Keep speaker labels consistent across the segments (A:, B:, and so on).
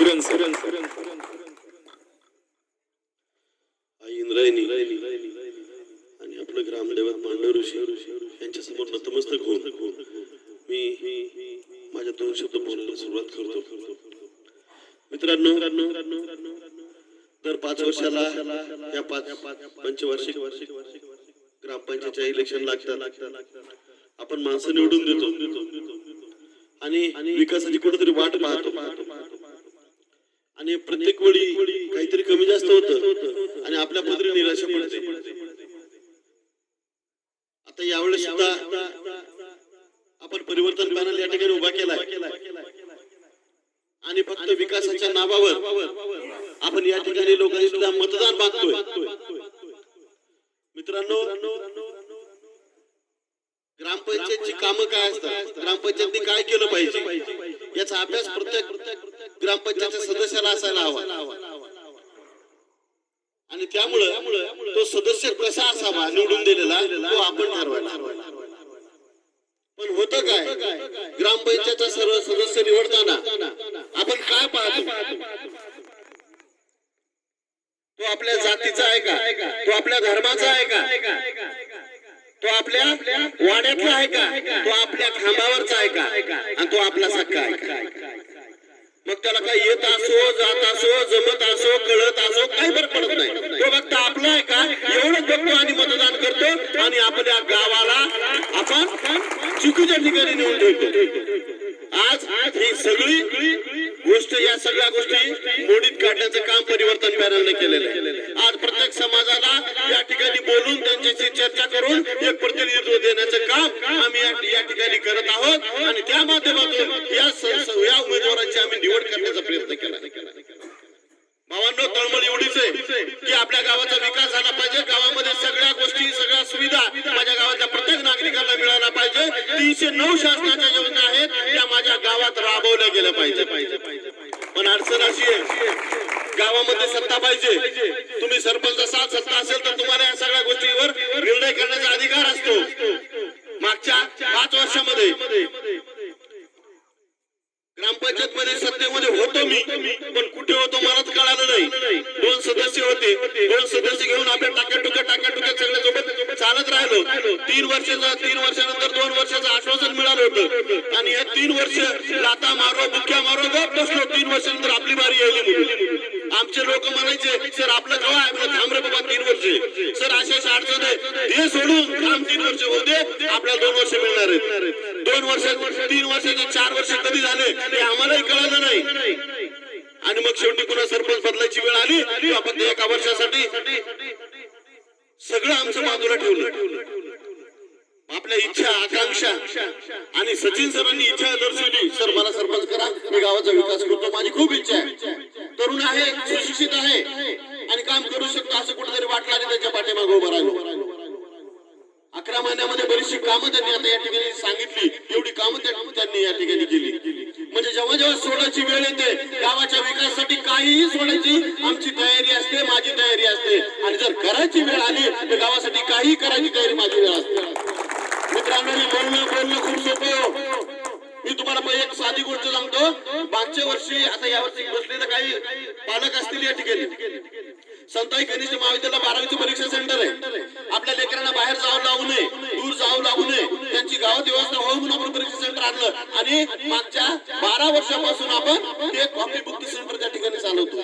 A: Kiran sir
B: I Indrayani आणि आपलं ग्रामदैवत पांडव ऋषी यांच्या समोर नतमस्तक होऊन मी माझ्या दोन शब्द बोलायला सुरुवात करतो. मित्रांनो, दर 5 वर्षाला या 5 पंचवार्षिक ग्रामपंचायतच्या इलेक्शन लागतात. आपण माणसं निवडून देतो आणि विकासाची कुठेतरी वाट पाहतो आणि प्रत्येक वेळी काहीतरी कमी जास्त होतं आणि आपल्या पदरी निराशा पडते. आता यावेळेस सुद्धा आपण परिवर्तन पॅनल या ठिकाणी उभा केलाय आणि फक्त विकासाच्या नावावर आपण या ठिकाणी लोकांनी सुद्धा मतदान मागतोय. मित्रांनो, ग्रामपंचायतची कामं काय असतात, ग्रामपंचायतनी काय केलं पाहिजे याचा अभ्यास प्रत्येक ग्रामपंचायतच्या सदस्याला असायला हवा आणि त्यामुळे तो सदस्य कसा असावा निवडून दिलेला तो आपण ठरवायला. पण होतं काय, ग्रामपंचायतचा सर्व सदस्य निवडताना आपण काय पाहतो, तो आपल्या जातीचा आहे का, तो आपल्या धर्माचा आहे का, तो आपल्या वाड्यातला आहे का, तो आपल्या खांबावरचा आहे का आणि तो आपला सक्का आहे का. मग त्याला काय येत असो, जात असो, जमत असो, कळत असो, काही फरक पडत नाही. तो फक्त आपला आहे का एवढंच बघतो आणि मतदान करतो आणि आपल्या गावाला आपण चुकीच्या ठिकाणी नेऊन ठेवतो. आज ही सगळी गोष्ट, या सगळ्या गोष्टी मोडीत काढण्याचं काम परिवर्तन पॅनलने केलेलं आहे. आज प्रत्येक समाजाला या ठिकाणी बोलून त्यांच्याशी चर्चा करून एक प्रतिनिधित्व देण्याचं काम आम्ही या ठिकाणी करत आहोत आणि त्या माध्यमातून या उमेदवारांची आम्ही निवड करण्याचा प्रयत्न केला. भावांनो, तळमळ एवढीच आहे की आपल्या गावाचा विकास झाला पाहिजे. गावामध्ये सगळ्या गोष्टी, सगळ्या सुविधा माझ्या गावातल्या प्रत्येक नागरिकांना मिळाला पाहिजे. 309 शासनाच्या योजना आहेत त्या माझ्या गावात राबवल्या गेल्या पाहिजे. पण अडचण अशी आहे, गावामध्ये सत्ता पाहिजे. तुम्ही सरपंच असाल, सत्ता असेल तर तुम्हाला या सगळ्या गोष्टीवर निर्णय करण्याचा अधिकार असतो. मागच्या 5 वर्षामध्ये ग्रामपंचायत मध्ये सत्तेमध्ये होतो मी, पण कुठे होतो मलाच कळालं नाही. 2 सदस्य होते, 2 सदस्य घेऊन आपल्या टाक्या सगळ्या सोबत चालत राहिलो. 3 वर्षानंतर 2 वर्षाचं आश्वासन मिळालं होतं आणि हे 3 वर्ष लाता मारो, बुक्या मारो, गप बसलो. 3 वर्षानंतर आपली बारी यायली म्हणून आमचे लोक म्हणायचे, सर आपलं केव्हा आहे, थांब रे बाबा 3 वर्ष, सर अशा अडचण आहे, ते सोडून काम 3 वर्ष होऊ दे, आपल्याला 2 वर्ष मिळणार आहेत. 2 वर्ष 3 वर्षाचे 4 वर्ष कधी झाले हे आम्हालाही कळलं नाही. आणि मग शेवटी पुन्हा सरपंच बदलायची वेळ आली तेव्हा फक्त 1 वर्षासाठी सगळं आमचं बाजूला ठेवलं. आपल्या इच्छा, आकांक्षा आणि सचिन सरांनी इच्छा दर्शवली, सर मला सरपंच करा, मी गावाचा विकास करतो, माझी खूप इच्छा आहे. तरुण आहे, सुशिक्षित आहे आणि काम करू शकतो असं कुठेतरी वाटलं आणि त्याच्या पाठीमागे उभं राहिलो. 11 महिन्यामध्ये बरीचशी कामं त्यांनी आता या ठिकाणी सांगितली, एवढी कामं त्यांनी या ठिकाणी केली. म्हणजे जेव्हा जेव्हा सोडायची वेळ येते, गावाच्या विकासासाठी काहीही सोडायची आमची तयारी असते, माझी तयारी असते आणि जर करायची वेळ आली तर गावासाठी काही करायची तयारी माझी वेळ असते. मित्रांनो, बोलणं खूप सोपं. मी तुम्हाला एक साधी गोष्ट सांगतो. मागच्या वर्षी, आता यावर्षी बसलेलं काही पालक असतील या ठिकाणी, संताई कनिष्ठ महाविद्यालय 12वीचं परीक्षा सेंटर आहे. आपल्या लेकरांना बाहेर जावं लागू नये, दूर जावं लागू नये, त्यांची गावात व्यवस्था व्हावी म्हणून आपण परीक्षा सेंटर आणलं आणि मागच्या 12 वर्षापासून आपण ते कॉपी बुक सेंटर त्या ठिकाणी चालवतो.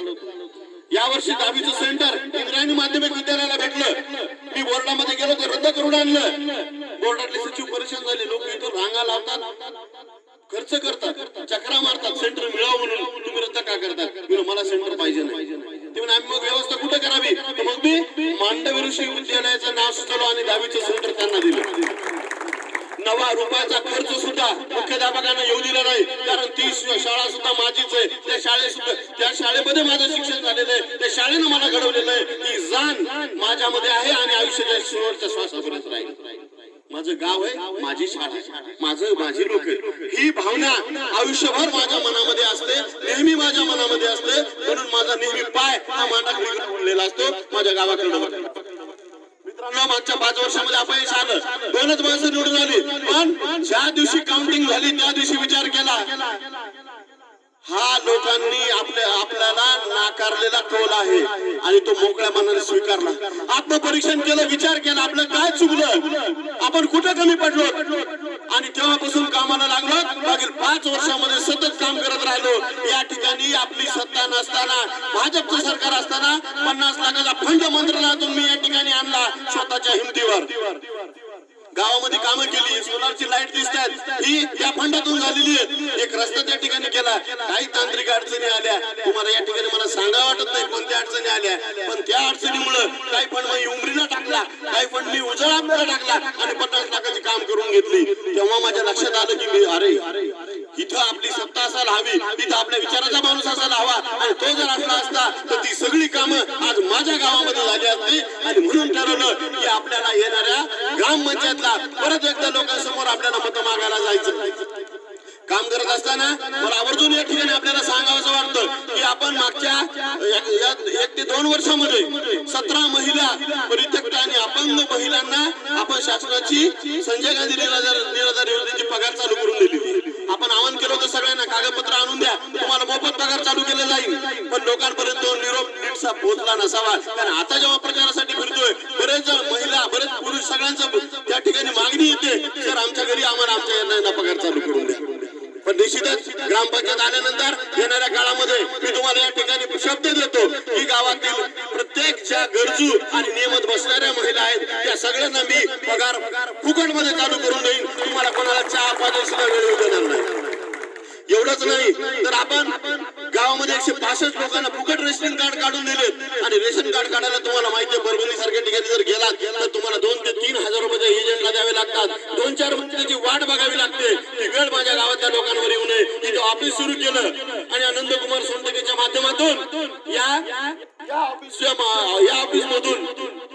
B: यावर्षी 10वीचं सेंटर इंद्रायणी माध्यमिक विद्यालयाला भेटलं. मी बोर्डामध्ये गेलो ते रद्द करून आणलं. बोर्डातले सचिव परेशान झाले, लोक इथं रांगा लावतात, खर्च करतात, चक्रा मारतात सेंटर मिळावं म्हणून, तुम्ही रद्द का करतात. मला सेंटर पाहिजे नाही. ते म्हणे आम्ही मग व्यवस्था कुठे करावी, तर मग मी मांडवी ऋषी विद्यालयाचं नाव सुचवलं आणि 10वीचं सेंटर त्यांना दिलं. 9 रुपयाचा खर्च सुद्धा मुख्याध्यापकांना येऊ दिला नाही, कारण ती शाळा सुद्धा माझीच आहे. त्या शाळेमध्ये माझं शिक्षण झालेलं आहे, त्या शाळेनं मला घडवलेलं आहे. ती जाण माझ्यामध्ये आहे आणि आयुष्याच्या शेवटच्या श्वासापर्यंत राहील. माझं गाव आहे, माझी शाळा, माझी लोक, ही भावना आयुष्यभर माझ्या मनामध्ये असते, नेहमी माझ्या मनामध्ये असते. म्हणून माझा नेहमी पाय हा मांडाकडे उडलेला असतो माझ्या गावाकडे. मित्रांनो, मागच्या 5 वर्षामध्ये अपयश आलं, 2च माणसं निवडून आली, पण ज्या दिवशी काउंटिंग झाली त्या दिवशी विचार केला, हा लोकांनी आपल्याला नाकारलेला कौल आहे आणि तो मोकळ्या मनाने स्वीकारला. आत्मपरीक्षण केलं, विचार केला, आपलं काय चुकलं, आपण कुठं कमी पडलो, आणि तेव्हापासून कामाला लागलो. मागील 5 वर्षामध्ये सतत काम करत राहिलो. या ठिकाणी आपली सत्ता नसताना, भाजपचं सरकार असताना 50 लाखाचा फंड मंत्रालयातून मी या ठिकाणी आणला स्वतःच्या हिमतीवर. गावामध्ये कामं केली, सोलारची लाईट दिसतात ही या फंडातून झालेली आहे. एक रस्ता त्या ठिकाणी केला. काही तांत्रिक अडचणी आल्या, तुम्हाला या ठिकाणी मला सांगा वाटत नाही कोणत्या अडचणी आल्या, पण त्या अडचणीमुळे काही फंड मी उमरीला टाकला, काही फंड मी उजळाला टाकला आणि 50 लाखाची काम करून घेतली. तेव्हा माझ्या लक्षात आलं की मी अरे इथं आपली सत्ता असायला हवी, इथं आपल्या विचाराचा माणूस असायला हवा, आणि तो जर असला असता तर ती सगळी कामं आज माझ्या गावामध्ये झाली असती. आणि म्हणून ठरवलं की आपल्याला येणाऱ्या ग्रामपंचायतला परत एकदा लोकांसमोर आपल्याला मत मागायला जायचं. काम करत असताना मला आवर्जून या ठिकाणी आपल्याला सांगावंसं वाटतं की आपण मागच्या 1 ते 2 वर्षामध्ये 17 महिला परित्यक्त आणि अपंग महिलांना आपण शासनाची संजय गांधी निराधार योजनेची पगार चालू करून दिली. आपण आवाहन केलं होतं सगळ्यांना, कागदपत्र आणून द्या, तुम्हाला मोफत पगार चालू केलं जाईल. पण लोकांपर्यंत तो निरोप नीटसा पोहोचला नसावा. कारण आता जेव्हा प्रचारासाठी फिरतोय, बरेच महिला, बरेच पुरुष सगळ्यांचं त्या ठिकाणी मागणी येते, सर आमच्या घरी आम्हाला आमच्या यांना पगार चालू करून द्या. पण निश्चितच ग्रामपंचायत आल्यानंतर येणाऱ्या काळामध्ये मी तुम्हाला या ठिकाणी शब्द देतो की गावातील प्रत्येक ज्या गरजू आणि नियमित बसणाऱ्या महिला आहेत त्या सगळ्यांना मी पगार फुकटमध्ये चालू करून देईन. तुम्हाला कोणाला चहा पाणी सुद्धा वेळ देणार नाही. एवढंच नाही तर आपण गावामध्ये 165 लोकांना फुकट रेशन कार्ड काढून दिलेत. आणि रेशन कार्ड काढायला तुम्हाला माहिती आहे, परभणी सारख्या ठिकाणी जर गेलात तर तुम्हाला 2 ते 3 हजार रुपये एजंटला द्यावे लागतात. 2-4 महिन्याची वाट बघावी लागते. ती वेळ माझ्या गावातल्या लोकांवर येऊ नये. इथं ऑफिस सुरू केलं आणि आनंदकुमार सोनटकेच्या माध्यमातून या ऑफिस मधून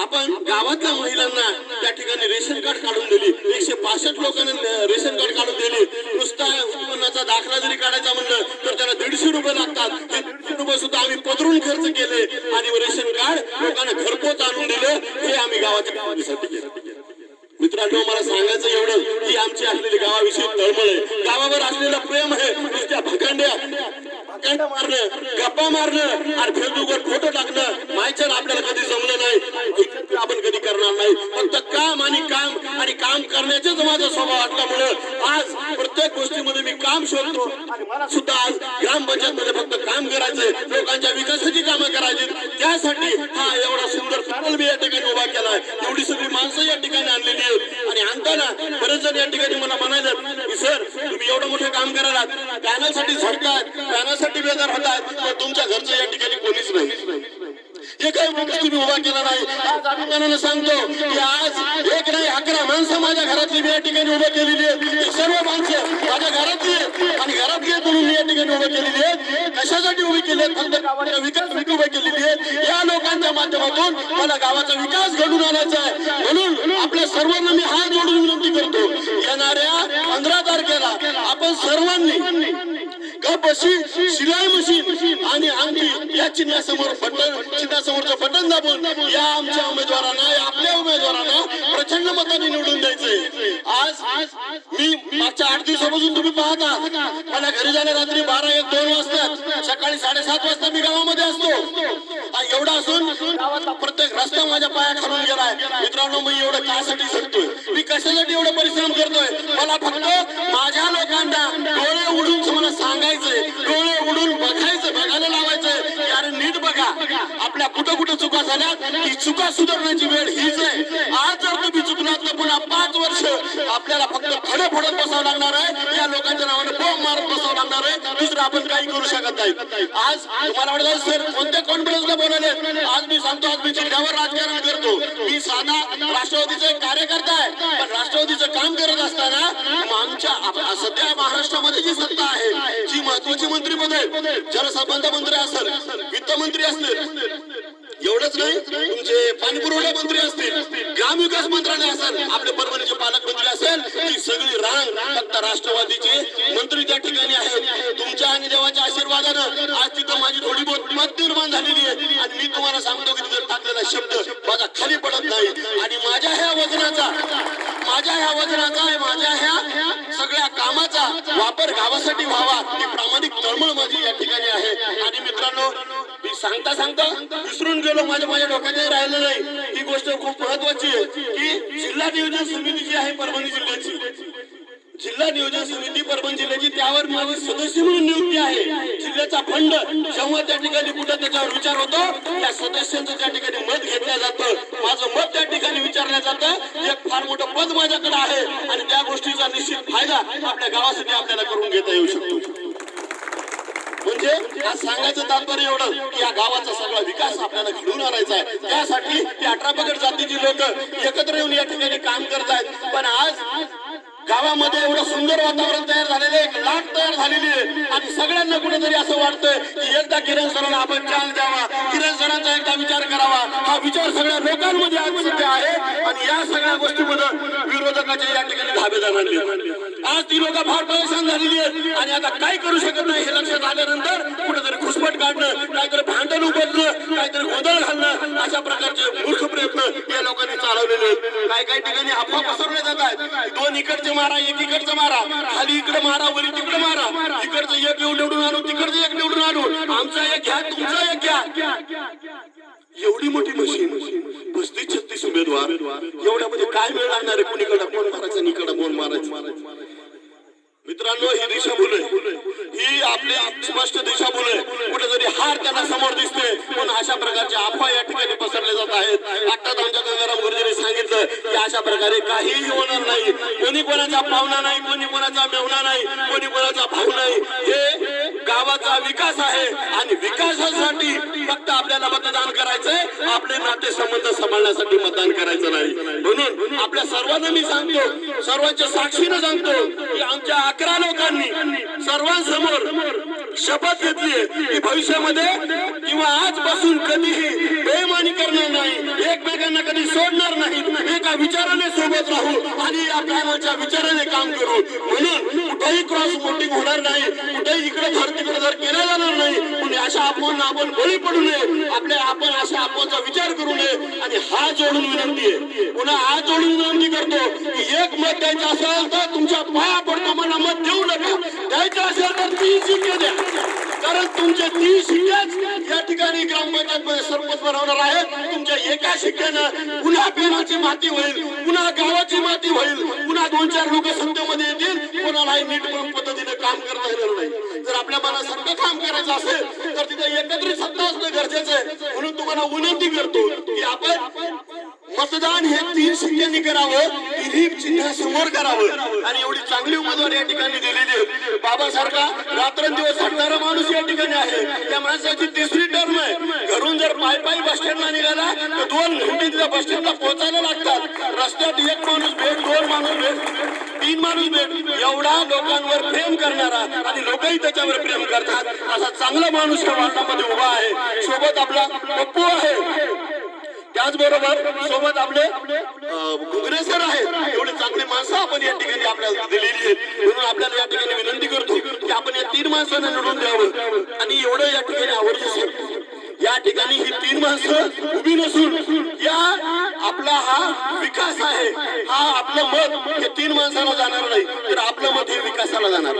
B: आपण गावातल्या महिलांना त्या ठिकाणी रेशन कार्ड काढून दिली. 165 लोकांना रेशन कार्ड काढून दिली. नुसता उत्पन्नाचा दाखला जरी काढायचा म्हणलं तर त्याला 150 रुपये लागतात. ते 150 रुपये सुद्धा आम्ही पदरून खर्च केले आणि रेशन कार्ड लोकांना घरपोच आणून दिले. हे आम्ही गावाच्या गावासाठी केलं. मित्रांनो, मला सांगायचं एवढं की आमची असलेली गावाविषयी तळमळ आहे, गावावर असलेलं प्रेम आहे. नुसत्या भकांड्या मारणं, गप्पा मारणं आणि फेसबुकवर फोटो टाकणं मायचं आपल्याला कधी जमलं नाही, आपण कधी करणार नाही. फक्त काम आणि काम करण्याचाच माझा स्वभाव असल्यामुळं आज प्रत्येक गोष्टीमध्ये मी काम शोधतो. आणि मला सुद्धा आज ग्रामपंचायत मध्ये फक्त काम करायचंय, लोकांच्या विकासाची कामं करायची. त्यासाठी हा एवढा सुंदर पॅनल मी या ठिकाणी उभा केलाय. एवढी सगळी माणसं या ठिकाणी आणलेली आहेत. आणि आणताना बरेच जण या ठिकाणी मला म्हणायचं की सर तुम्ही एवढं मोठं काम करायला पॅनलसाठी झटताय, पॅनलसाठी बेजार होताय, पण तुमच्या घरचं या ठिकाणी कोणीच नाही. हे काही माणूस तुम्ही उभा केला नाही. आज अभिमानानं सांगतो की आज 1 नाही 11 माणसं माझ्या घरातली मी या ठिकाणी उभं केलेली आहेत. सर्व माणसं माझ्या घरातली आहेत आणि घरातली आहेत म्हणून मी या ठिकाणी उभं केलेली आहेत. कशासाठी उभी केली आहेत? फक्त गावाच्या विकासासाठी उभं केलेली आहे. या लोकांच्या माध्यमातून मला गावाचा विकास घडून आणायचा आहे. म्हणून आपल्या सर्वांना मी हात जोडून विनंती करतो, येणाऱ्या 15 तारखेला आपण सर्वांनी कपशी, शिलाई मशीन आणि अंगठी या चिन्हासमोरचं बटन दाबून या आमच्या उमेदवारांना, आपल्या उमेदवारांना प्रचंड मताने निवडून द्यायचंय. आज मी मागच्या 8 दिवसापासून तुम्ही पाहता मला घरी जाण्या रात्री 12-1-2 वाजता, सकाळी 7:30 वाजता मी गावामध्ये असतो. एवढा असून गावातला प्रत्येक रस्ता माझ्या पायाखालून गेलाय. मित्रांनो, मी एवढं कासाठी झटतोय, मी कशासाठी एवढं परिश्रम करतोय? मला फक्त माझ्या लोकांना डोळे उडून मला सांगायचंय, डोळे उडून बघायला लावायचंय. अरे नीट बघा, आपल्या कुठं चुका झाल्या, ती चुका सुधारण्याची वेळ हीच आहे. आज जर तुम्ही चुकलात तर पुन्हा 5 वर्ष आपल्याला फक्त खडे फोडत बसावं लागणार आहे. या लोकांच्या नावाने बॉम्ब मारत बसावं लागणार आहे. दुसरं आपण काही करू शकत नाही. आज तुम्हाला वाटतं सर कोणत्या कॉन्फिडन्सला बोलायले? आज मी सांगतो, आज मी जिल्ह्यावर राजकारण करतो. मी साधा राष्ट्रवादीचा एक कार्यकर्ता आहे, पण राष्ट्रवादीचं काम करत असताना आमच्या सध्या महाराष्ट्रामध्ये जी सत्ता आहे, जी महत्वाची मंत्रीपद आहे, जलसंपदा मंत्री असेल, वित्तमंत्री असतील, एवढंच नाही तुमचे पाणीपुरवठा मंत्री असतील, ग्रामविकास मंत्रालय असेल, आपले परभणीचे पालकमंत्री असेल, ही सगळी रांग फक्त राष्ट्रवादीचे मंत्री त्या ठिकाणी आहेत. तुमच्या आणि देवाच्या आशीर्वादानं आज तिथं माझी थोडी बहुत मत निर्माण झालेली आहे. आणि मी तुम्हाला सांगतो की तिथं टाकलेला शब्द माझा खाली पडत नाही. आणि माझ्या ह्या वजनाचा माझ्या ह्या वजनाचा माझ्या ह्या सगळ्या कामाचा वापर गावासाठी व्हावा ही प्रामाणिक तळमळ माझी या ठिकाणी आहे. आणि मित्रांनो, मी सांगता सांगता विसरून गेलो, माझ्या डोक्यातही राहिलं नाही. ही गोष्ट खूप महत्वाची आहे की जिल्हा नियोजन समिती जी आहे परभणी जिल्ह्याची, जिल्हा नियोजन समिती परभणी जिल्ह्याची, त्यावर माझे सदस्य म्हणून नियुक्ती आहे. जिल्ह्याचा फंड जेव्हा त्या ठिकाणी कुठं त्याच्यावर विचार होतो, त्या सदस्यांचं त्या ठिकाणी मत घेतलं जातं, माझं मत त्या ठिकाणी विचारलं जातं. एक फार मोठं पद माझ्याकडे आहे आणि त्या गोष्टीचा निश्चित फायदा आपल्या गावासाठी आपल्याला करून घेता येऊ शकतो. म्हणजे आज सांगायचं तात्पर्य एवढं की या गावाचा सगळा विकास आपल्याला घडवून आणायचा आहे. त्यासाठी ही 18 पगड जातीची लोक एकत्र येऊन या ठिकाणी काम करत आहेत. पण आज गावामध्ये एवढं सुंदर वातावरण तयार झालेलं आहे, एक लाट तयार झालेली आहे आणि सगळ्यांना कुठेतरी असं वाटतंय की एकदा किरण सरांना आपण चाल द्यावा, किरण सरांचा एकदा विचार करावा. हा विचार सगळ्या लोकांमध्ये आज सध्या आहे आणि या सगळ्या गोष्टीमध्ये विरोधकाचे या ठिकाणी धाबेदार आणले. आज ती लोक फार परेशान झालेली आहेत आणि आता काय करू शकत नाही हे लक्षात आल्यानंतर कुठेतरी घुसपट काढणं, काहीतरी भांडण उभरणं, काहीतरी गोंधळ घालणं, अशा प्रकारचे मूर्ख प्रयत्न या लोकांनी चालवलेले आहेत. काही ठिकाणी अफवा पसरवल्या जात आहेत. दोन इकडचे मारा, एक इकडचं मारा, खाली इकडे मारा, वरी तिकडे मारा, इकडचं एक निवडून आणू, तिकडचं एक निवडून आणू, आमचा एक घ्या, तुमचा एक घ्या. एवढी मोठी मशीन, 35-36 उमेदवार, एवढ्यामध्ये काय मिळ लागणार आहे? कुणीकडे कोण मारायचं आणि इकडे कोण मारायचं? मित्रांनो, ही दिशाभूल आहे, ही आपली स्पष्ट दिशाभूल आहे. कुठेतरी हार त्यांना समोर दिसते पण अशा प्रकारच्या अफवा या ठिकाणी पसरले जात आहेत. आताच आमच्या गंगाराम गुरुजींनी सांगितलं की अशा प्रकारे काहीही होणार नाही. कोणी कोणाचा पाहुणा नाही, कोणी कोणाचा मेहुणा नाही, कोणी कोणाचा भाऊ नाही. हे गावाचा विकास आहे आणि विकासासाठी फक्त आपल्याला मतदान करायचंय, आपले नाते संबंध सांभाळण्यासाठी मतदान करायचं नाही. म्हणून आपल्या सर्वांना मी सांगतो, सर्वांच्या साक्षीने सांगतो की आमच्या 11 लोकांनी सर्वांसमोर शपथ घेतली की भविष्यामध्ये किंवा आजपासून कधीही बेईमानी करणार नाही, एकमेकांना कधी सोडणार नाही, एका विचाराने सोबत राहू आणि या पॅनलच्या विचाराने काम करू. म्हणून कुठेही क्रॉस वोटिंग होणार नाही, कुठेही इकडे धर तिकडे धर केला जाणार नाही. म्हणून अशा अफवांना आपण बळी पडू नये, आपण अशा अफवांचा विचार करू नये. आणि हात जोडून विनंती आहे, पुन्हा हात जोडून विनंती करतो की एक मत द्यायचं असेल तर तुमच्या पाया पडतो, मला मत देऊ नका. द्यायचं असेल तर 3 शिक्के द्या, कारण तुमचे 3 शिक्केच या ठिकाणी ग्रामपंचायत मध्ये सरपंच बनवणार आहे. तुमच्या एका शिक्क्यानं पुन्हा पेनाची माती होईल, पुन्हा गावाची माती होईल, पुन्हा 2-4 लोक सत्तेमध्ये येतील, कोणालाही नीट पद्धतीने काम करता येणार नाही. जर आपल्या मनासारखं काम करायचं असेल तर तिथे एकत्रित सत्ता असणं गरजेचं आहे. म्हणून तुम्हाला विनंती करतो की आपण मतदान हे 3 शिक्क्यांनी करावं, 3 चिन्हासमोर करावं. आणि एवढी चांगली उमेदवार या ठिकाणी दिलेली आहे. बाबासारखा रात्रंदिवस झटणारा माणूस या ठिकाणी आहे. त्या माणसाची 3री टर्म आहे. घरून जर पायी बस स्टँडला निघाला तर 2 घंटे तिला बस स्टँडला पोहोचायला लागतात. रस्त्यात 1 माणूस भेट, 2 माणूस भेट, 3 माणूस भेट, एवढा लोकांवर प्रेम करणारा आणि लोकही त्याच्यावर प्रेम करतात असा चांगला माणूस या वार्डामध्ये उभा आहे. सोबत आपला पप्पू आहे, त्याचबरोबर सोबत आपले घुगरे सर आहेत. एवढे चांगले माणसं आपण या ठिकाणी आपल्याला दिलेली आहेत. म्हणून आपल्याला या ठिकाणी विनंती करतो की आपण या 3 माणसांना निवडून द्यावं. आणि एवढं या ठिकाणी आवडतं, या ठिकाणी ही 3 माणसं उभी नसून या आपला हा विकास आहे, हा आपलं मत हे 3 माणसाला जाणार नाही, तर आपलं मत हे विकासाला जाणार.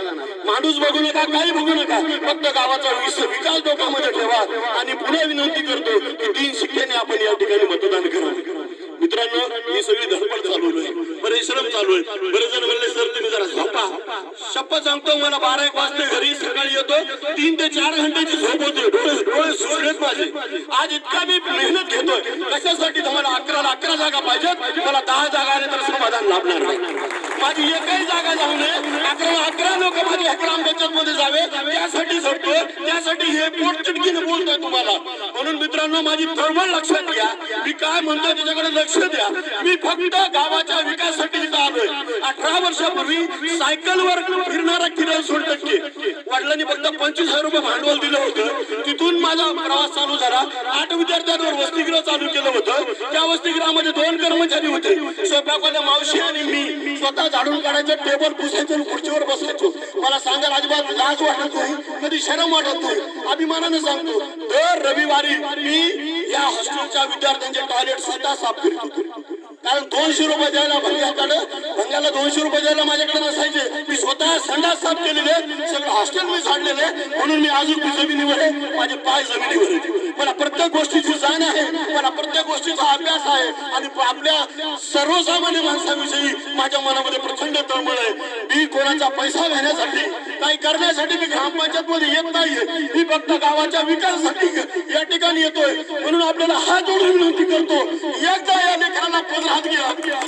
B: माणूस बघू नका, काही बघू नका, फक्त गावाचा विकास डोक्यामध्ये ठेवा. आणि पुन्हा विनंती करतो की 3 शिक्क्याने आपण या ठिकाणी मतदान करावं. मित्रांनो, ही सगळी धडपड चालू आहे, परिश्रम चालू आहे. बरेच जण म्हणले सर तुम्ही जरा झोपा. शपथ सांगतो, मला 12-1 वाजता घरी सकाळी येतो, 3 ते 4 घंट्याची झोप होते, डोळे सुजलेत माझे. आज इतका मी मेहनत घेतोय कशासाठी? तुम्हाला 11 जागा पाहिजेत, मला 10 जागा आले तर समाधान लाभणार नाही. माझी एकही जागा जाऊ नये, 11 लोक माझ्या ग्रामपंचायत मध्ये जावे, त्यासाठी झटतो, त्यासाठी हे पोटचिटकीने बोलतोय तुम्हाला. म्हणून मित्रांनो, माझी तळमळ लक्षात घ्या. मी काय म्हणतोय त्याच्याकडे लक्ष द्या. मी फक्त गावाच्या विकासासाठी इथं आलोय. 18 वर्षापूर्वी सायकलवर फिरणारा किरण सोनटक्के, वडिलांनी फक्त 25,000 रुपये भांडवल दिलं होतं. तिथून माझा प्रवास चालू झाला. 8 विद्यार्थ्यांवर वसतिगृह चालू केलं होतं. त्या वसतिगृहामध्ये 2 कर्मचारी होते, स्वयंपाकवाल्या मावशी आणि मी. स्वतः झाडून काढायचं, टेबल पुसायचं आणि खुर्चीवर बसायचो. मला सांगायला अजिबात लाज वाटत नाही, कधी शरम वाटत नाही. अभिमानाने सांगतो, दर रविवारी मी या हॉस्टेलच्या विद्यार्थ्यांचे टॉयलेट स्वतः साफ करतो. कारण 200 रुपये द्यायला भंग्याला 200 रुपये द्यायला माझ्याकडे नसायचे. मी स्वतः संडास साफ केलेले, सगळं हॉस्टेल मी झाडलेले, म्हणून मी अजून जमिनीवर आहे, माझे पाय जमिनीवर आहेत. मला प्रत्येक गोष्टीची जाण आहे, मला प्रत्येक गोष्टीचा अभ्यास आहे आणि आपल्या सर्वसामान्य माणसाविषयी माझ्या मनामध्ये प्रचंड तळमळ आहे. मी कोणाचा पैसा घेण्यासाठी काही करण्यासाठी मी ग्रामपंचायत मध्ये येत नाहीये, मी फक्त गावाच्या विकासासाठी या ठिकाणी येतोय. म्हणून आपल्याला हात जोडून विनंती करतो, एकदा या लेकराला पदर हात घ्या.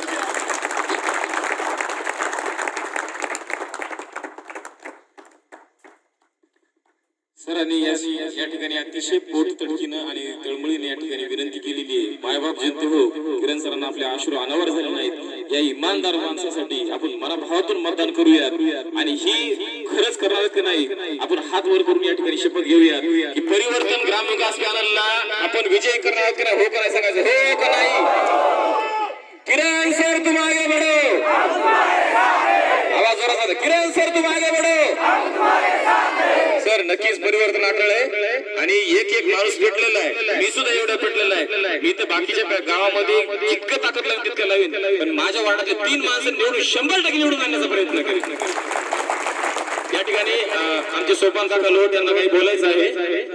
A: सरांनी या ठिकाणी अतिशय पोट तडकीनं आणि तळमळीने या ठिकाणी विनंती केलेली आहे. मायबाप जयंती हो, किरण सरांना आपले अश्रू अनावर झाले नाहीत. या इमानदार माणसासाठी आपण मनाभावातून मतदान करूयात आणि ही खरंच करणार की नाही आपण हात वर करून या ठिकाणी शपथ घेऊयात की परिवर्तन ग्रामविकास पॅनलला आपण विजय करणार की नाही. हो का नाही सांगायचं, हो का नाही? किरण सर तुम आगे बढ़ो, आवाज जोरात, किरण सर तुम आगे बढ़ो. सर नक्कीच परिवर्तन अटळ आहे आणि एक एक माणूस पेटलेला आहे. मी सुद्धा एवढा पेटलेला आहे. मी तर बाकीच्या गावामध्ये जितकं ताकद लागेल तितकं लावीन, पण माझ्या वार्डातले 3 माणसं निवडून 100% निवडून आणण्याचा प्रयत्न करेन. या ठिकाणी आमचे सोपान काका लोट यांना काही बोलायचं आहे.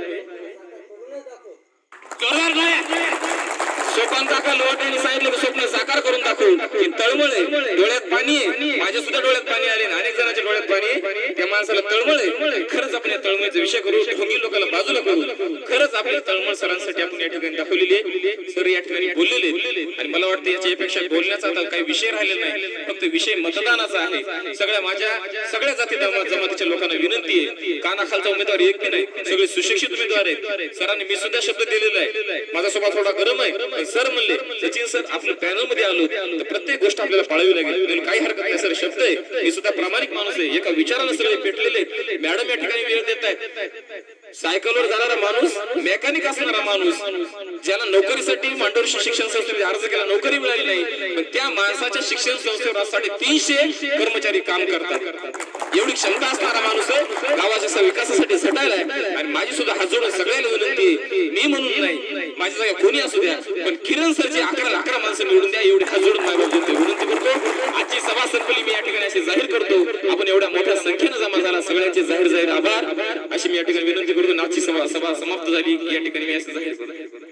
A: सोपान काका लोट यांनी सांगितलं स्वप्न साकार करून दाखवू. तळमळ आहे, डोळ्यात पाणी आहे, माझ्या सुद्धा डोळ्यात पाणी आले, अनेक जणांच्या डोळ्यात पाणी आहे. त्या माणसाला तळमळ आहे. खरंच आपण या तळमळीचा विषय करू, ढोंगी लोकांना बाजूला करू. खरंच आपल्या तळमळ सरांसाठी आपण या ठिकाणी दाखवलेली आहे. सर या ठिकाणी बोललेले आणि मला वाटतं याच्यापेक्षा बोलण्याचा आता काही विषय राहिलेला नाही, फक्त विषय मतदानाचा आहे. सगळ्या जाती जमातीच्या लोकांना विनंती आहे, कानाखालचा उमेदवार एक बी नाही, सगळे सुशिक्षित उमेदवार आहेत. सरांनी मी सुद्धा शब्द दिलेला आहे. माझा स्वभाव थोडा गरम आहे, सर म्हणले सचिन सर आपल्या पॅनल मध्ये आलो तर प्रत्येक गोष्ट आपल्याला पाळावी लागेल. काही हरकत नाही सर, शब्द आहे. मी सुद्धा प्रामाणिक माणूस आहे. एका विचाराला सगळे पेटलेले. मॅडम या ठिकाणी वेळ देत आहेत. सायकलवर जाणारा माणूस, मेकॅनिक असणारा माणूस, ज्याला नोकरीसाठी मांडोर शिक्षण संस्थेमध्ये अर्ज केला, नोकरी मिळाली नाही, पण त्या माणसाच्या शिक्षण संस्थेवर 350 कर्मचारी काम करतात. एवढी क्षमता असणारा माणूस गावाच्या विकासासाठी झटायला आहे. आणि माझी सुद्धा हात जोडून सगळ्यांना विनंती, मी म्हणून नाही, माझी जागा कोणी असू द्या, पण किरण सरची 11 माणसं निवडून द्या, एवढी हात जोडून माझ्या विनंती करतो. आजची सभा संपली मी या ठिकाणी अशी जाहीर करतो. आपण एवढ्या मोठ्या संख्येनं जमा झाला, सगळ्यांचे जाहीर आभार अशी मी या ठिकाणी विनंती करतो. आजची सभा समाप्त झाली या ठिकाणी मी अशी जाहीर करतो.